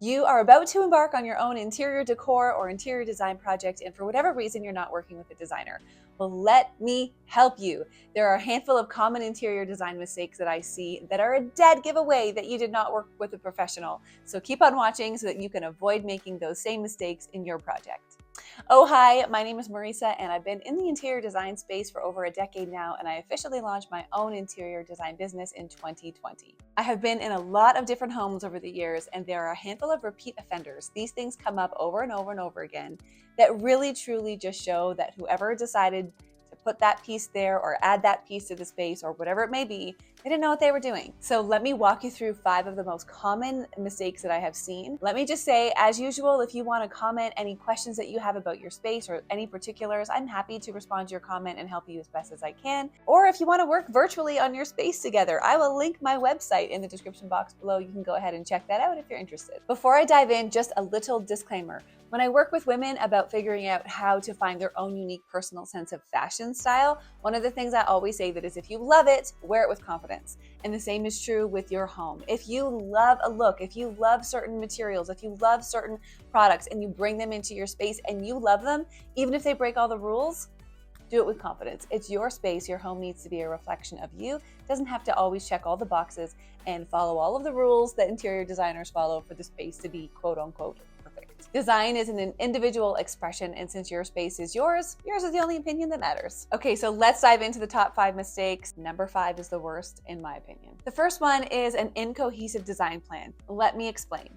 You are about to embark on your own interior decor or interior design project, and for whatever reason, you're not working with a designer. Well, let me help you. There are a handful of common interior design mistakes that I see that are a dead giveaway that you did not work with a professional. So keep on watching so that you can avoid making those same mistakes in your project. Oh, hi, my name is Marisa, and I've been in the interior design space for over a decade now, and I officially launched my own interior design business in 2020. I have been in a lot of different homes over the years, and there are a handful of repeat offenders. These things come up over and over and over again that really truly just show that whoever decided to put that piece there or add that piece to the space or whatever it may be, they didn't know what they were doing. So let me walk you through 5 of the most common mistakes that I have seen. Let me just say, as usual, if you want to comment any questions that you have about your space or any particulars, I'm happy to respond to your comment and help you as best as I can. Or if you want to work virtually on your space together, I will link my website in the description box below. You can go ahead and check that out if you're interested. Before I dive in, just a little disclaimer. When I work with women about figuring out how to find their own unique personal sense of fashion style, one of the things I always say that is if you love it, wear it with confidence. And the same is true with your home. If you love a look, if you love certain materials, if you love certain products and you bring them into your space and you love them, even if they break all the rules, do it with confidence. It's your space. Your home needs to be a reflection of you. It doesn't have to always check all the boxes and follow all of the rules that interior designers follow for the space to be quote unquote perfect. Design is an individual expression, and since your space is yours is the only opinion that matters. Okay, so let's dive into the top 5 mistakes. Number 5 is the worst in my opinion. The first one is an incohesive design plan. Let me explain.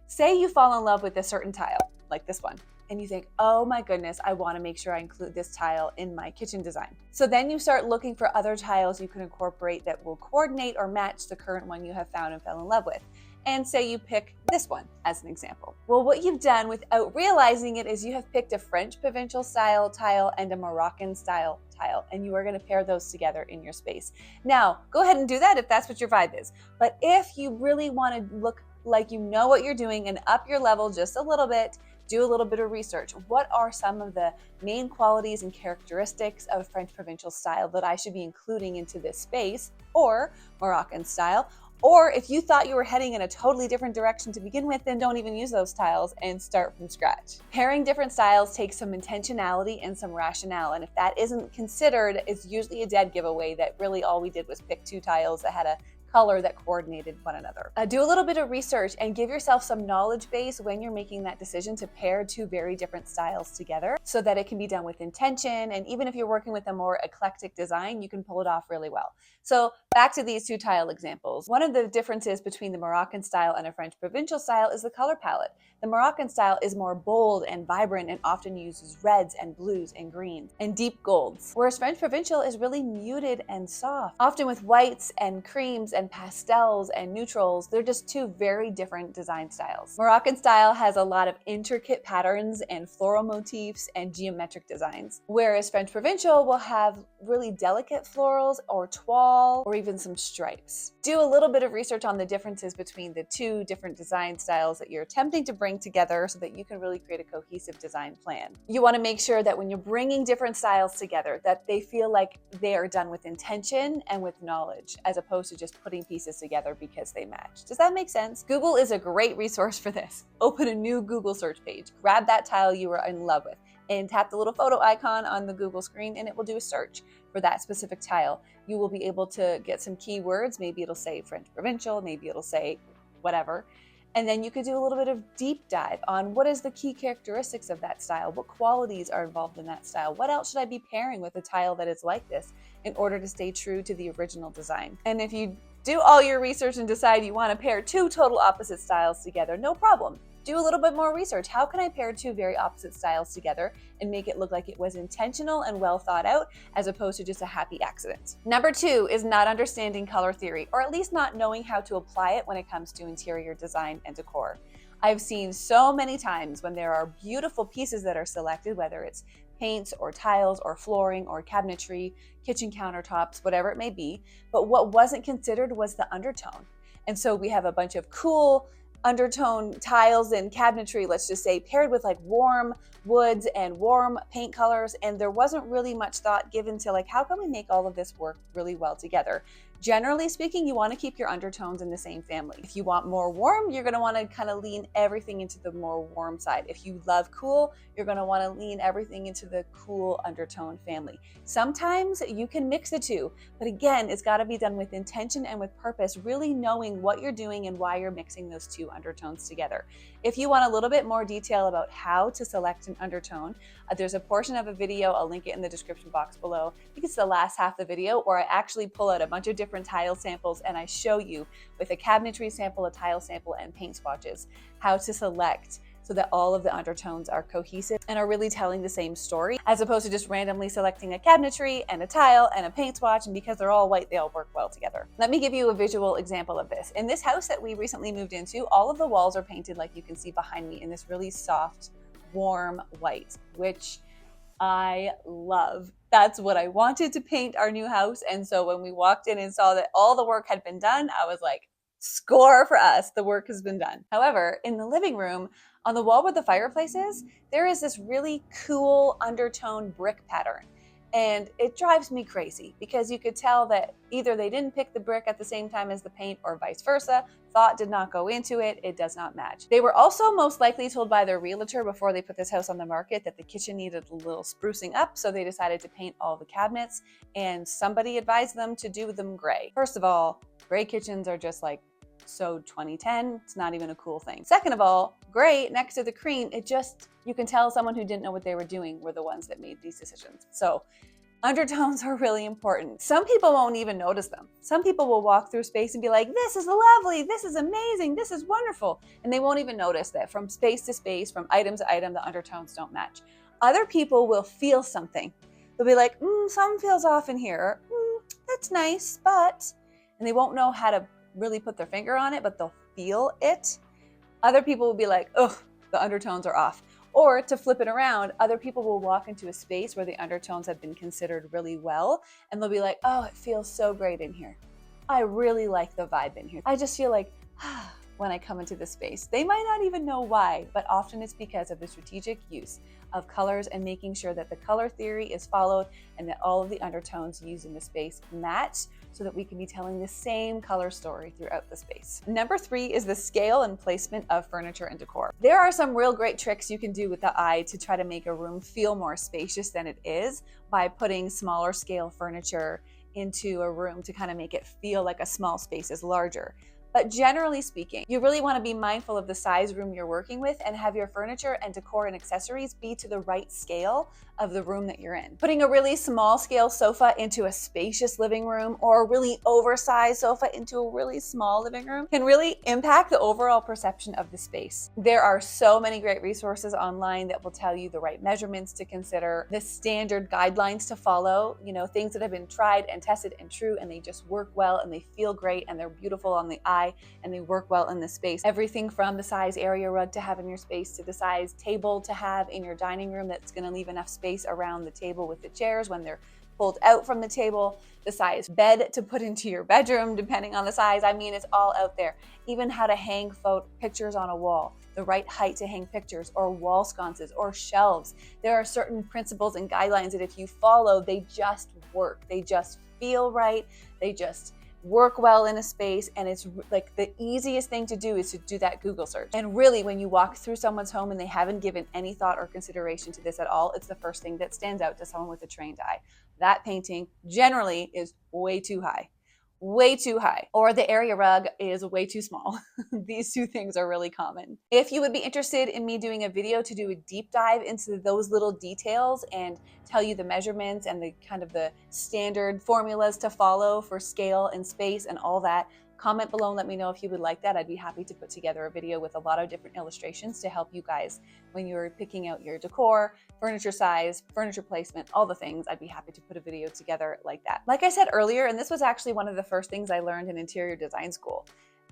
Say you fall in love with a certain tile, like this one, and you think, oh my goodness, I want to make sure I include this tile in my kitchen design. So then you start looking for other tiles you can incorporate that will coordinate or match the current one you have found and fell in love with. And say you pick this one as an example. Well, what you've done without realizing it is you have picked a French provincial style tile and a Moroccan style tile, and you are going to pair those together in your space. Now, go ahead and do that if that's what your vibe is. But if you really want to look like you know what you're doing and up your level just a little bit, do a little bit of research. What are some of the main qualities and characteristics of French provincial style that I should be including into this space, or Moroccan style? Or if you thought you were heading in a totally different direction to begin with, then don't even use those styles and start from scratch. Pairing different styles takes some intentionality and some rationale, and if that isn't considered, it's usually a dead giveaway that really all we did was pick 2 tiles that had a color that coordinated one another. Do a little bit of research and give yourself some knowledge base when you're making that decision to pair 2 very different styles together so that it can be done with intention. And even if you're working with a more eclectic design, you can pull it off really well. So back to these 2 tile examples. One of the differences between the Moroccan style and a French provincial style is the color palette. The Moroccan style is more bold and vibrant and often uses reds and blues and greens and deep golds, whereas French provincial is really muted and soft, often with whites and creams and pastels and neutrals. They're just 2 very different design styles. Moroccan style has a lot of intricate patterns and floral motifs and geometric designs, whereas French provincial will have really delicate florals or toile or even some stripes. Do a little bit of research on the differences between the 2 different design styles that you're attempting to bring together so that you can really create a cohesive design plan. You want to make sure that when you're bringing different styles together, that they feel like they are done with intention and with knowledge, as opposed to just putting pieces together because they match. Does that make sense? Google is a great resource for this. Open a new Google search page, grab that tile you were in love with, and tap the little photo icon on the Google screen, and it will do a search for that specific tile. You will be able to get some keywords. Maybe it'll say French provincial, maybe it'll say whatever. And then you could do a little bit of deep dive on what is the key characteristics of that style, what qualities are involved in that style, what else should I be pairing with a tile that is like this in order to stay true to the original design. And if you do all your research and decide you want to pair 2 total opposite styles together, no problem. Do a little bit more research. How can I pair 2 very opposite styles together and make it look like it was intentional and well thought out, as opposed to just a happy accident? Number 2 is not understanding color theory, or at least not knowing how to apply it when it comes to interior design and decor. I've seen so many times when there are beautiful pieces that are selected, whether it's paints or tiles or flooring or cabinetry, kitchen countertops, whatever it may be, but what wasn't considered was the undertone. And so we have a bunch of cool undertone tiles and cabinetry, let's just say, paired with like warm woods and warm paint colors, and there wasn't really much thought given to like, how can we make all of this work really well together? Generally speaking, you want to keep your undertones in the same family. If you want more warm, you're going to want to kind of lean everything into the more warm side. If you love cool, you're going to want to lean everything into the cool undertone family. Sometimes you can mix the two, but again, it's got to be done with intention and with purpose, really knowing what you're doing and why you're mixing those two undertones together. If you want a little bit more detail about how to select an undertone, there's a portion of a video, I'll link it in the description box below. I think it's the last half of the video, where I actually pull out a bunch of different tile samples and I show you with a cabinetry sample, a tile sample, and paint swatches how to select so that all of the undertones are cohesive and are really telling the same story, as opposed to just randomly selecting a cabinetry and a tile and a paint swatch, and because they're all white, they all work well together. Let me give you a visual example of this. In this house that we recently moved into, all of the walls are painted like you can see behind me in this really soft, warm white, which I love. That's what I wanted to paint our new house. And so when we walked in and saw that all the work had been done, I was like, score for us, the work has been done. However, in the living room, on the wall where the fireplace is, there is this really cool undertone brick pattern. And it drives me crazy because you could tell that either they didn't pick the brick at the same time as the paint or vice versa. Thought did not go into it. It does not match. They were also most likely told by their realtor before they put this house on the market that the kitchen needed a little sprucing up. So they decided to paint all the cabinets, and somebody advised them to do them gray. First of all, gray kitchens are just like so 2010. It's not even a cool thing. Second of all, gray next to the cream, you can tell someone who didn't know what they were doing were the ones that made these decisions. So undertones are really important. Some people won't even notice them. Some people will walk through space and be like, this is lovely, this is amazing, this is wonderful. And they won't even notice that from space to space, from item to item, the undertones don't match. Other people will feel something. They'll be like, something feels off in here. That's nice, but, and they won't know how to really put their finger on it, but they'll feel it. Other people will be like, ugh, the undertones are off. Or to flip it around, other people will walk into a space where the undertones have been considered really well, and they'll be like, oh, it feels so great in here. I really like the vibe in here. I just feel like, when I come into this space. They might not even know why, but often it's because of the strategic use of colors and making sure that the color theory is followed and that all of the undertones used in the space match so that we can be telling the same color story throughout the space. Number 3 is the scale and placement of furniture and decor. There are some real great tricks you can do with the eye to try to make a room feel more spacious than it is by putting smaller scale furniture into a room to kind of make it feel like a small space is larger. But generally speaking, you really want to be mindful of the size room you're working with and have your furniture and decor and accessories be to the right scale of the room that you're in. Putting a really small scale sofa into a spacious living room or a really oversized sofa into a really small living room can really impact the overall perception of the space. There are so many great resources online that will tell you the right measurements to consider, the standard guidelines to follow, things that have been tried and tested and true, and they just work well and they feel great and they're beautiful on the eye and they work well in the space. Everything from the size area rug to have in your space to the size table to have in your dining room that's going to leave enough space around the table with the chairs when they're pulled out from the table, the size bed to put into your bedroom depending on the size. I mean, it's all out there. Even how to hang pictures on a wall, the right height to hang pictures, or wall sconces or shelves. There are certain principles and guidelines that if you follow, they just work. They just feel right. They just work well in a space, and it's like the easiest thing to do is to do that Google search. And really, when you walk through someone's home and they haven't given any thought or consideration to this at all, it's the first thing that stands out to someone with a trained eye. That painting generally is way too high. Way too high, or the area rug is way too small. These two things are really common. If you would be interested in me doing a video to do a deep dive into those little details and tell you the measurements and the kind of the standard formulas to follow for scale and space and all that, comment below and let me know if you would like that. I'd be happy to put together a video with a lot of different illustrations to help you guys when you're picking out your decor, furniture size, furniture placement, all the things. I'd be happy to put a video together like that. Like I said earlier, and this was actually one of the first things I learned in interior design school,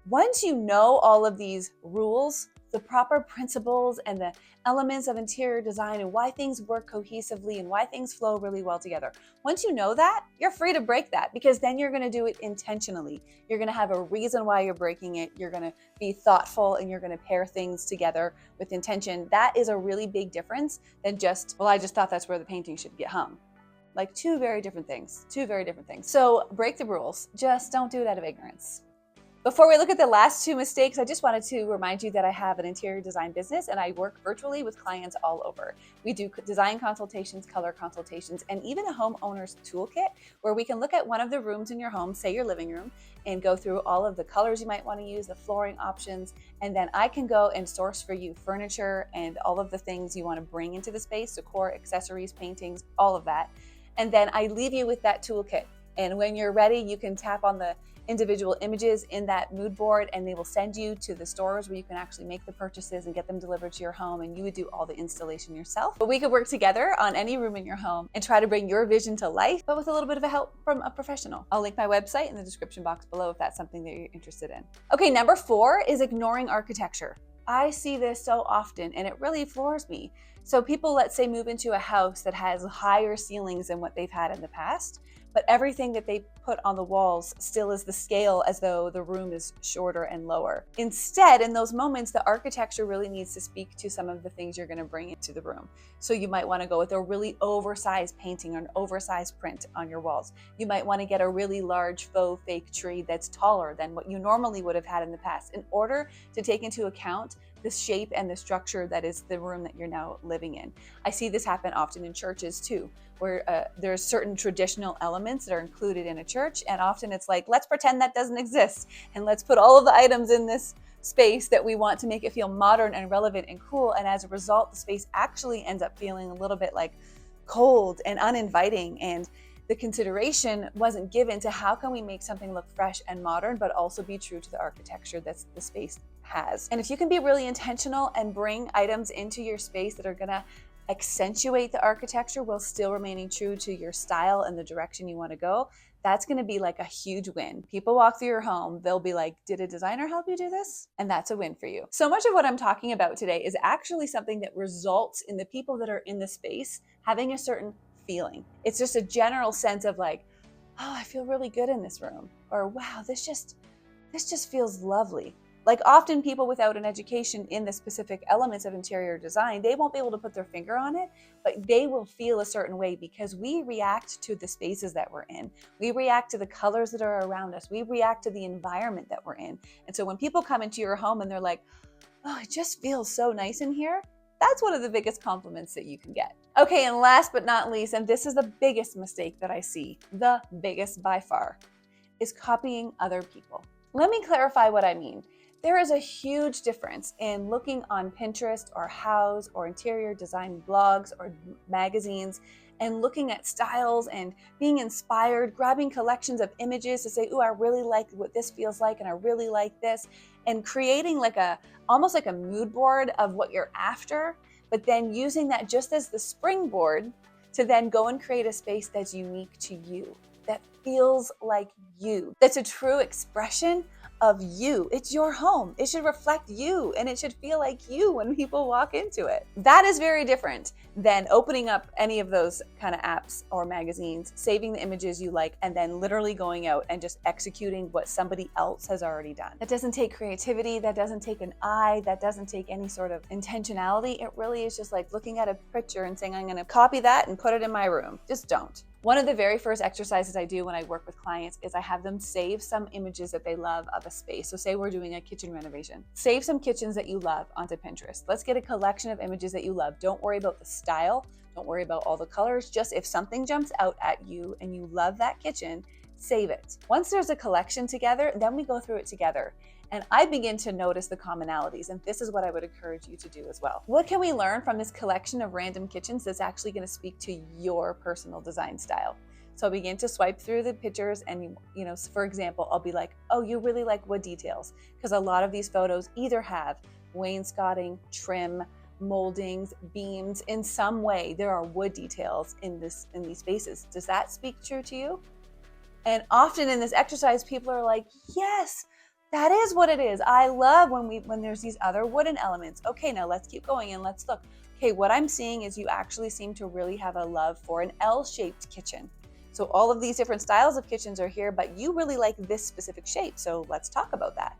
once you know all of these rules, the proper principles and the elements of interior design and why things work cohesively and why things flow really well together. Once you know that, you're free to break that, because then you're going to do it intentionally. You're going to have a reason why you're breaking it. You're going to be thoughtful and you're going to pair things together with intention. That is a really big difference than just, well, I just thought that's where the painting should get hung. Like two very different things, So break the rules, just don't do it out of ignorance. Before we look at the last two mistakes, I just wanted to remind you that I have an interior design business and I work virtually with clients all over. We do design consultations, color consultations, and even a homeowner's toolkit where we can look at one of the rooms in your home, say your living room, and go through all of the colors you might want to use, the flooring options, and then I can go and source for you furniture and all of the things you want to bring into the space, decor, accessories, paintings, all of that. And then I leave you with that toolkit. And when you're ready, you can tap on the individual images in that mood board and they will send you to the stores where you can actually make the purchases and get them delivered to your home, and you would do all the installation yourself. But we could work together on any room in your home and try to bring your vision to life, but with a little bit of a help from a professional. I'll link my website in the description box below if that's something that you're interested in. Okay, number 4 is ignoring architecture. I see this so often and it really floors me. So people, let's say, move into a house that has higher ceilings than what they've had in the past, but everything that they put on the walls still is the scale as though the room is shorter and lower. Instead, in those moments, the architecture really needs to speak to some of the things you're going to bring into the room. So you might want to go with a really oversized painting or an oversized print on your walls. You might want to get a really large faux fake tree that's taller than what you normally would have had in the past in order to take into account the shape and the structure that is the room that you're now living in. I see this happen often in churches too, where there's certain traditional elements that are included in a church, and often it's like, let's pretend that doesn't exist and let's put all of the items in this space that we want to make it feel modern and relevant and cool, and as a result the space actually ends up feeling a little bit like cold and uninviting, and the consideration wasn't given to how can we make something look fresh and modern but also be true to the architecture that the space has. And if you can be really intentional and bring items into your space that are going to accentuate the architecture while still remaining true to your style and the direction you want to go, that's going to be like a huge win. People walk through your home, they'll be like, did a designer help you do this? And that's a win for you. So much of what I'm talking about today is actually something that results in the people that are in the space having a certain feeling. It's just a general sense of like, oh, I feel really good in this room, or wow, this just feels lovely. Like often people without an education in the specific elements of interior design, they won't be able to put their finger on it, but they will feel a certain way because we react to the spaces that we're in. We react to the colors that are around us. We react to the environment that we're in. And so when people come into your home and they're like, oh, it just feels so nice in here, that's one of the biggest compliments that you can get. Okay, and last but not least, and this is the biggest mistake that I see, the biggest by far, is copying other people. Let me clarify what I mean. There is a huge difference in looking on Pinterest or Houzz or interior design blogs or magazines and looking at styles and being inspired, grabbing collections of images to say, ooh, I really like what this feels like and I really like this, and creating like almost like a mood board of what you're after, but then using that just as the springboard to then go and create a space that's unique to you, that feels like you, that's a true expression of you. It's your home. It should reflect you and it should feel like you when people walk into it. That is very different than opening up any of those kind of apps or magazines, saving the images you like, and then literally going out and just executing what somebody else has already done. That doesn't take creativity. That doesn't take an eye. That doesn't take any sort of intentionality. It really is just like looking at a picture and saying, I'm going to copy that and put it in my room. Just don't. One of the very first exercises I do when I work with clients is I have them save some images that they love of a space. So say we're doing a kitchen renovation. Save some kitchens that you love onto Pinterest. Let's get a collection of images that you love. Don't worry about the style. Don't worry about all the colors. Just if something jumps out at you and you love that kitchen, save it. Once there's a collection together, then we go through it together. And I begin to notice the commonalities, and this is what I would encourage you to do as well. What can we learn from this collection of random kitchens that's actually going to speak to your personal design style? So I begin to swipe through the pictures and, for example, I'll be like, oh, you really like wood details, because a lot of these photos either have wainscoting, trim, moldings, beams. In some way, there are wood details in these spaces. Does that speak true to you? And often in this exercise, people are like, yes, that is what it is. I love when there's these other wooden elements. Okay, now let's keep going and let's look. Okay, what I'm seeing is you actually seem to really have a love for an L-shaped kitchen. So all of these different styles of kitchens are here, but you really like this specific shape. So let's talk about that.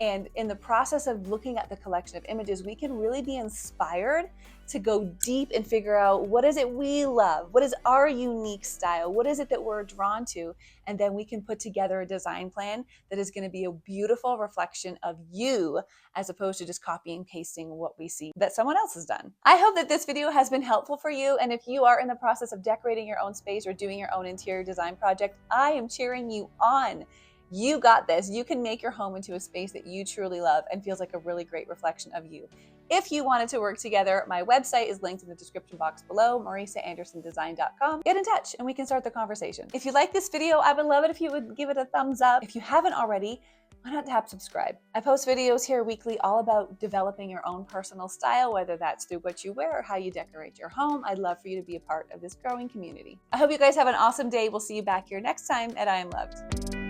And in the process of looking at the collection of images, we can really be inspired to go deep and figure out what is it we love? What is our unique style? What is it that we're drawn to? And then we can put together a design plan that is going to be a beautiful reflection of you, as opposed to just copying and pasting what we see that someone else has done. I hope that this video has been helpful for you. And if you are in the process of decorating your own space or doing your own interior design project, I am cheering you on. You got this. You can make your home into a space that you truly love and feels like a really great reflection of you. If you wanted to work together, my website is linked in the description box below, marisaandersondesign.com. Get in touch and we can start the conversation. If you like this video, I would love it if you would give it a thumbs up. If you haven't already, why not tap subscribe? I post videos here weekly all about developing your own personal style, whether that's through what you wear or how you decorate your home. I'd love for you to be a part of this growing community. I hope you guys have an awesome day. We'll see you back here next time at I Am Loved.